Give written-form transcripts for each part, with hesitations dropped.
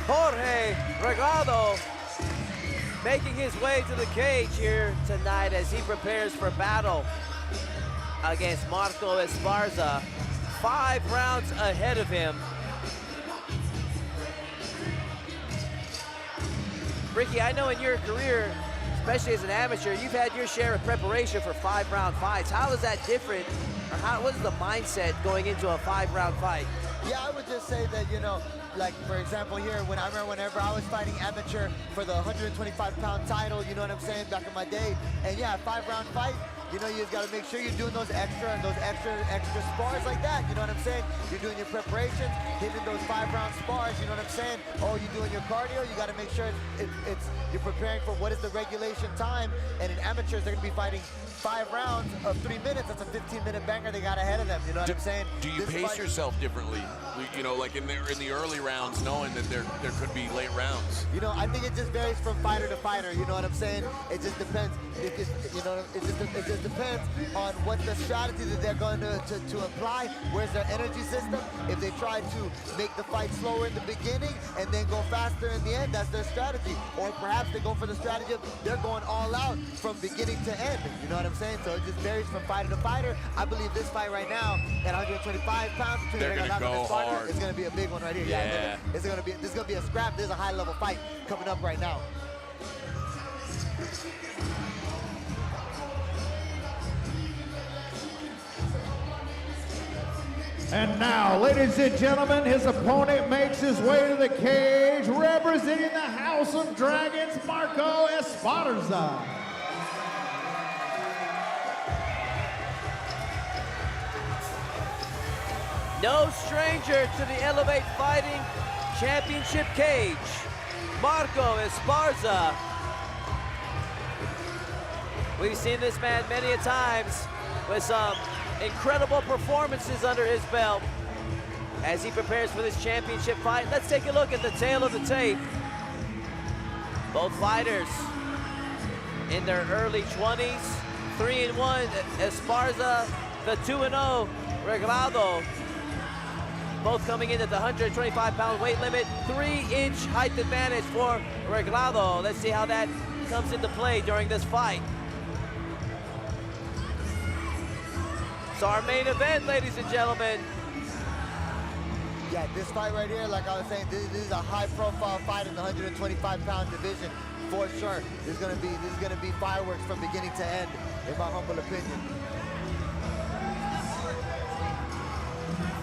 Jorge Regaldo making his way to the cage here tonight as he prepares for battle against Marco Esperza. 5 rounds ahead of him. Ricky, I know in your career, especially as an amateur, you've had your share of preparation for 5-round fights. How is that different, or what is the mindset going into a 5-round fight? Yeah, I would just say that, you know, like, for example, here, whenever I was fighting amateur for the 125-pound title, you know what I'm saying, back in my day, and yeah, 5-round fight, you know, you just gotta make sure you're doing those extra spars like that, you know what I'm saying? You're doing your preparations, hitting those 5-round spars, you know what I'm saying? Oh, you're doing your cardio, you gotta make sure you're preparing for what is the regulation time, and in amateurs, they're gonna be fighting 5 rounds of 3 minutes. That's a 15-minute banger they got ahead of them, you know what I'm saying? Do you pace yourself differently? You know, like in the early rounds, knowing that there could be late rounds? You know, I think it just varies from fighter to fighter, you know what I'm saying? It just depends. It just depends on what the strategy that they're going to apply. Where's their energy system? If they try to make the fight slower in the beginning and then go faster in the end, that's their strategy. Or perhaps they go for the strategy of they're going all out from beginning to end, you know what I'm saying? So it just varies from fighter to fighter. I believe this fight right now at 125 pounds, they're gonna go hard. It's gonna be a big one right here. Yeah. This is gonna be a scrap. This is a high-level fight coming up right now. And now, ladies and gentlemen, his opponent makes his way to the cage, representing the House of Dragons, Marco Esperza. No stranger to the Elevate Fighting Championship cage, Marco Esperza. We've seen this man many a times with some incredible performances under his belt as he prepares for this championship fight. Let's take a look at the tail of the tape. Both fighters in their early 20s, 3-1 Esperza, the 2-0 Regaldo. Both coming in at the 125-pound weight limit, 3-inch height advantage for Regaldo. Let's see how that comes into play during this fight. So our main event, ladies and gentlemen. Yeah, this fight right here, like I was saying, this is a high-profile fight in the 125-pound division for sure. This is gonna be fireworks from beginning to end, in my humble opinion.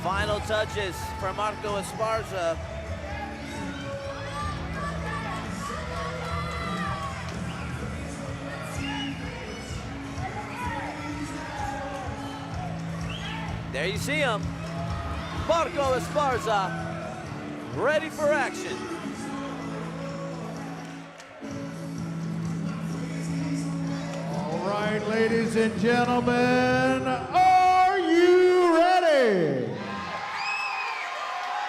Final touches for Marco Esperza. There you see him, Marco Esperza, ready for action. All right, ladies and gentlemen, are you ready?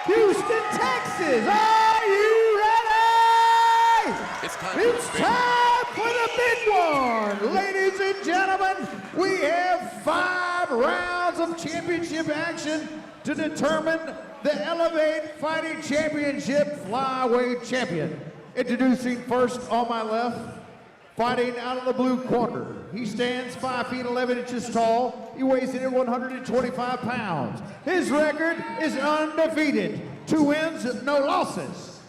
Houston, Texas, are you ready? It's time for the big one. Ladies and gentlemen, we have 5 rounds of championship action to determine the Elevate Fighting Championship flyweight champion. Introducing first on my left, fighting out of the blue corner. He stands 5 feet 11 inches tall. He weighs in at 125 pounds. His record is undefeated. 2 wins, no losses.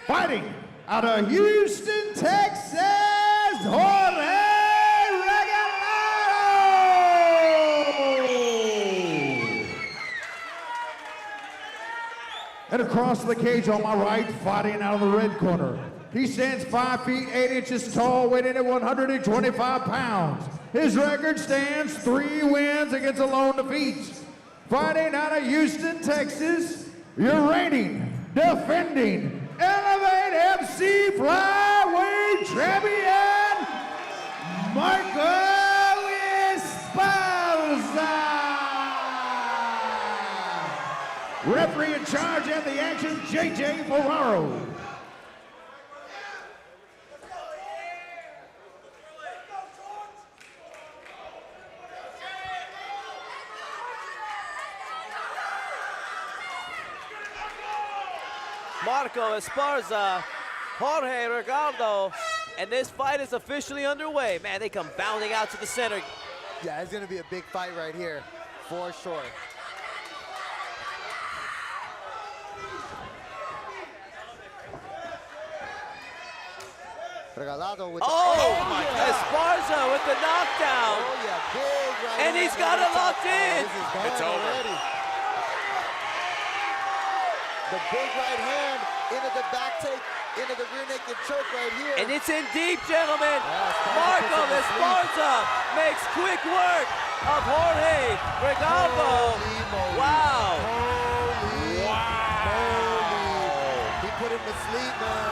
Fighting out of Houston, Texas, Jorge Regaldo! And across the cage on my right, fighting out of the red corner. He stands 5 feet 8 inches tall, weighing at 125 pounds. His record stands 3 wins against a lone defeat. Fighting out of Houston, Texas, your reigning, defending, Elevate FC flyweight champion, Marco Esperza. Referee in charge of the action, JJ Ferraro. Marco Esperza, Jorge Regaldo, and this fight is officially underway. Man, they come bounding out to the center. Yeah, it's gonna be a big fight right here, for sure. Regalado with my God. Esperza with the knockdown. Oh yeah, big right And he's got it locked in. It's over. Already. The big right hand into the back take, into the rear naked choke right here. And it's in deep, gentlemen. Yeah, Marco Esperza makes quick work of Jorge Regaldo. Wow. Holy moly. He put him to sleep, man.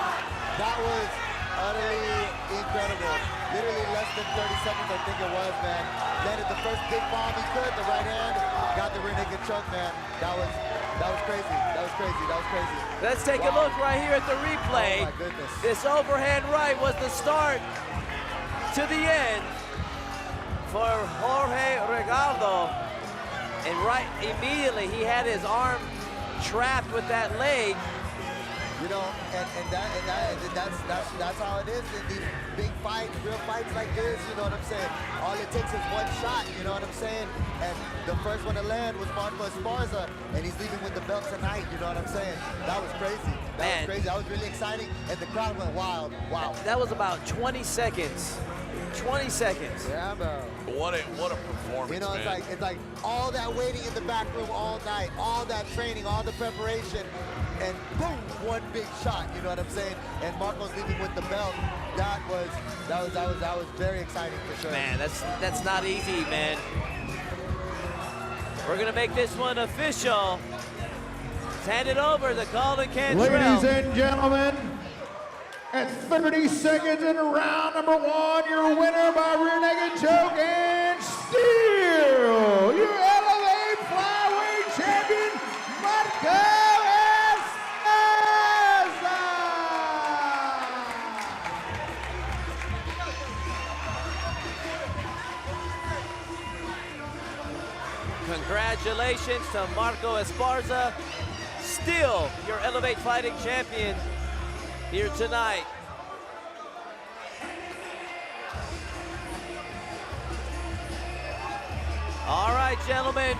That was utterly incredible. Literally less than 30 seconds, I think it was, man. Landed the first big bomb he could, the right hand. Got the rear naked choke, man. That was crazy. That was crazy. That was crazy. Let's take a look right here at the replay. Oh my goodness. This overhand right was the start to the end for Jorge Regaldo. And right immediately he had his arm trapped with that leg. You know, and that's how it is in these big fights, real fights like this, you know what I'm saying? All it takes is one shot, you know what I'm saying? And the first one to land was Marco Esperza, and he's leaving with the belt tonight, you know what I'm saying? That was crazy. That was crazy. That was really exciting, and the crowd went wild. Wow. That was about 20 seconds. 20 seconds. Yeah, bro. What a performance, You know, man. it's like all that waiting in the back room all night, all that training, all the preparation, and boom, one big shot. You know what I'm saying? And Marco's leaving with the belt. That was very exciting for sure. Man, that's not easy, man. We're gonna make this one official. Let's hand it over to Colin Cantrell. Ladies and gentlemen, at 30 seconds in round number 1, your winner by rear naked choke and still your Elevate Flyweight Champion, Marco Esperza. Congratulations to Marco Esperza, still your Elevate Fighting Champion here tonight. All right, gentlemen,